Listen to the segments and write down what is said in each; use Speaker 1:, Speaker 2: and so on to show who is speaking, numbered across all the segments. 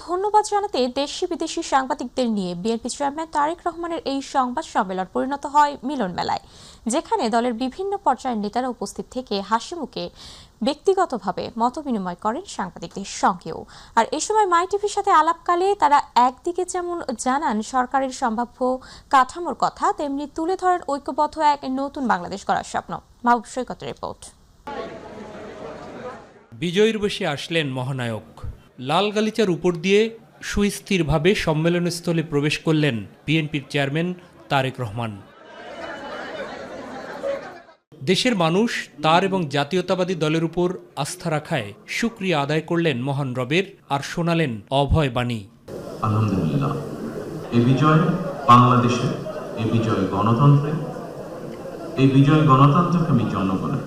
Speaker 1: ধন্যবাদ জানাতে দেশি বিদেশি সাংবাদিকদের নিয়ে বিএনপি চেয়ারম্যান তারেক রহমানের এই সংবাদ সম্মেলন পরিণত হয় মিলন মেলায়, যেখানে দলের বিভিন্ন পর্যায়ের নেতারা উপস্থিত থেকে হাসিমুখে ব্যক্তিগতভাবে মতবিনিময় করেন সাংবাদিকদের সঙ্গেও। আর এ সময় মাই টিভির সাথে আলাপকালে তারা একদিকে যেমন জানান সরকারের সম্ভাব্য কাঠামোর কথা, তেমনি তুলে ধরেন ঐক্যবদ্ধ এক নতুন বাংলাদেশ গড়ার স্বপ্ন। মাহবুব সৈকতের রিপোর্ট।
Speaker 2: বিজয়ীর বেশে আসলেন মহানায়ক। লাল গালিচার উপর দিয়ে সুস্থিরভাবে সম্মেলনস্থলে প্রবেশ করলেন বিএনপির চেয়ারম্যান তারেক রহমান। দেশের মানুষ তার এবং জাতীয়তাবাদী দলের উপর আস্থা রাখায় শুকরিয়া আদায় করলেন মহান রবের, আর শোনালেন অভয় বাণী।
Speaker 3: আলহামদুলিল্লাহ, এই বিজয় বাংলাদেশের, এই বিজয় গণতন্ত্রের, এই বিজয় গণতন্ত্রকামী জনগণের।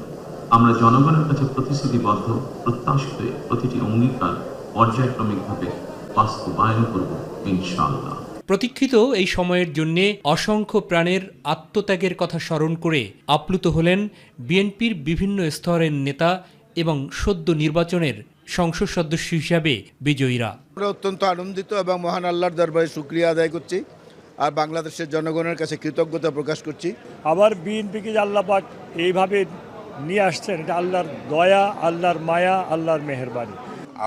Speaker 3: আমরা জনগণের কাছে প্রতিশ্রুতিবদ্ধ, প্রত্যাশিত প্রতিটি অঙ্গীকার পর্যায়ক্রমিকভাবে বাস্তবায়ন করব ইনশাআল্লাহ।
Speaker 2: প্রতীক্ষিত এই সময়ের জন্যে অসংখ্য প্রাণের আত্মত্যাগের কথা স্মরণ করে আপ্লুত হলেন বিএনপির বিভিন্ন স্তরের নেতা এবং সদ্য নির্বাচনের সংসদ সদস্য হিসাবে বিজয়ীরা।
Speaker 4: আমরা অত্যন্ত আনন্দিত এবং মহান আল্লাহর দরবারে শুকরিয়া আদায় করছি, আর বাংলাদেশের জনগণের কাছে কৃতজ্ঞতা প্রকাশ করছি।
Speaker 5: আবার বিএনপিকে আল্লাহ পাক এইভাবে নিয়ে আসছেন, এটা আল্লাহর দয়া, আল্লাহর মায়া, আল্লাহর মেহেরবানি।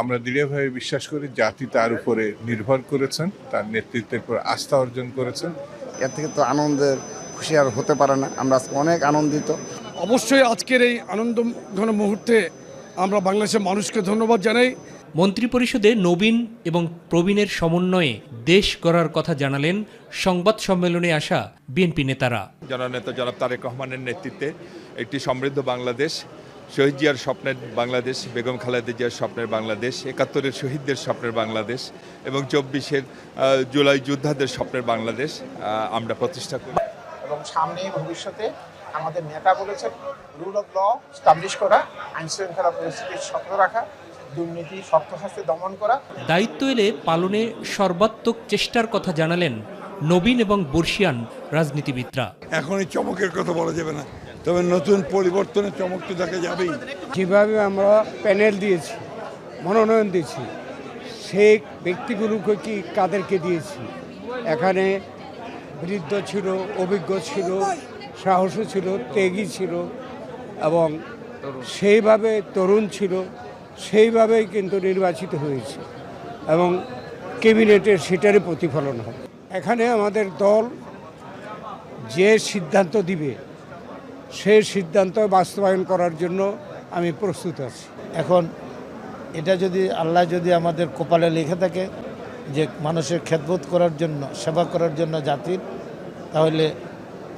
Speaker 6: আমরা দৃঢ়ভাবে বিশ্বাস করি জাতি তার উপরে নির্ভর করেছেন, তার নেতৃত্বের উপর আস্থা অর্জন করেছেন।
Speaker 7: এর থেকে তো আনন্দের খুশি আর হতে পারে না। আমরা অনেক আনন্দিত।
Speaker 8: অবশ্যই আজকের এই আনন্দঘন মুহূর্তে আমরা বাংলাদেশের মানুষকে ধন্যবাদ জানাই।
Speaker 2: মন্ত্রিপরিষদে নবীন এবং প্রবীণের সমন্বয়ে দেশ গড়ার কথা জানালেন সংবাদ সম্মেলনে আসা বিএনপি নেতারা।
Speaker 9: জননেতা জনাব তারেক রহমানের নেতৃত্বে একটি সমৃদ্ধ বাংলাদেশ, শহীদ জিয়ার স্বপ্নের বাংলাদেশ, বেগম খালেদা জিয়ার স্বপ্নের বাংলাদেশ, ৭১-এর শহীদদের স্বপ্নের বাংলাদেশ এবং ২৪-এর জুলাই যোদ্ধাদের স্বপ্নের বাংলাদেশ আমরা প্রতিষ্ঠা করি।
Speaker 10: এবং সামনে ভবিষ্যতে আমাদের নেতা বলেছেন রুল অফ ল স্টাবলিশ করা, আইন শৃঙ্খলা পরিস্থিতির শক্ত রাখা, দুর্নীতি শক্ত হাতে দমন করা।
Speaker 2: দায়িত্ব এলে পালনে সর্বাত্মক চেষ্টার কথা জানালেন নবীন এবং বর্ষিয়ান রাজনীতিবিদরা।
Speaker 8: এখনই চমকের কথা বলা যাবে না, তবে নতুন পরিবর্তনের চমক তো দেখা যাবেই।
Speaker 11: যেভাবে আমরা প্যানেল দিয়েছি, মনোনয়ন দিয়েছি, সেই ব্যক্তিগুলোকে কি কাদেরকে দিয়েছি? এখানে বৃদ্ধ ছিল, অভিজ্ঞ ছিল, সাহসী ছিল, ত্যাগী ছিল এবং সেইভাবে তরুণ ছিল, সেইভাবেই কিন্তু নির্বাচিত হয়েছে এবং ক্যাবিনেটের সেটারই প্রতিফলন হবে। এখানে আমাদের দল যে সিদ্ধান্ত দিবে সেই সিদ্ধান্ত বাস্তবায়ন করার জন্য আমি প্রস্তুত আছি।
Speaker 12: এখন এটা যদি আল্লাহ যদি আমাদের কপালে লিখে থাকে যে মানুষের খেদমত করার জন্য, সেবা করার জন্য জাতির, তাহলে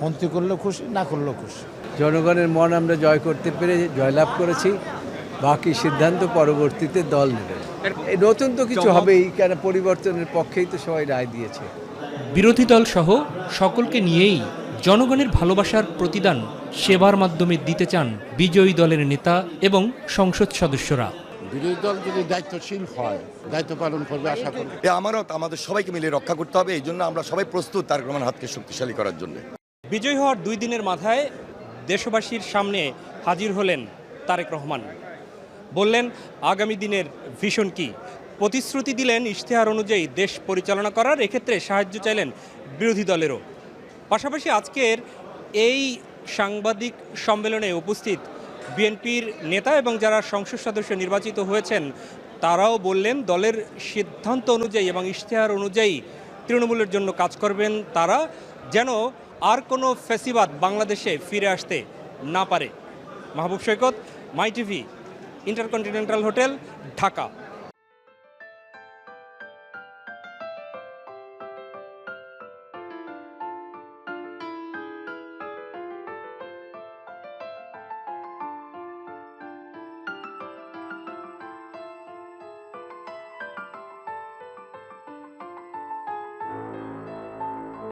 Speaker 12: মন্ত্রী করলেও খুশি, না করলেও খুশি।
Speaker 13: জনগণের মন আমরা জয় করতে পেরে জয়লাভ করেছি, বাকি সিদ্ধান্ত পরবর্তীতে দল নেবে। এই নতুন তো কিছু হবেই, কেন পরিবর্তনের পক্ষেই তো সবাই রায় দিয়েছে।
Speaker 2: বিরোধী দল সহ সকলকে নিয়েই জনগণের ভালোবাসার প্রতিদান সেবার মাধ্যমে দিতে চান বিজয়ী দলের নেতা এবং সংসদ সদস্যরা।
Speaker 7: বিরোধী দল যদি দায়িত্বশীল হয়, দায়িত্ব পালন করবে আশা করি।
Speaker 4: আমারও আমাদের সবাইকে মিলে রক্ষা করতে হবে, এই জন্য আমরা সবাই প্রস্তুত তারেক রহমানের হাতকে শক্তিশালী করার জন্য।
Speaker 2: বিজয়ী হওয়ার 2 দিনের মাথায় দেশবাসীর সামনে হাজির হলেন তারেক রহমান। বললেন আগামী দিনের ভিশন কি, প্রতিশ্রুতি দিলেন ইশতেহার অনুযায়ী দেশ পরিচালনা করার, এক্ষেত্রে সাহায্য চাইলেন বিরোধী দলেরও। পাশাপাশি আজকের এই সাংবাদিক সম্মেলনে উপস্থিত বিএনপির নেতা এবং যারা সংসদ সদস্য নির্বাচিত হয়েছেন তারাও বললেন দলের সিদ্ধান্ত অনুযায়ী এবং ইশতেহার অনুযায়ী তৃণমূলের জন্য কাজ করবেন তারা, যেন আর কোনো ফ্যাসিবাদ বাংলাদেশে ফিরে আসতে না পারে। মাহবুব সৈকত, মাই টিভি, ইন্টারকন্টিনেন্টাল হোটেল, ঢাকা।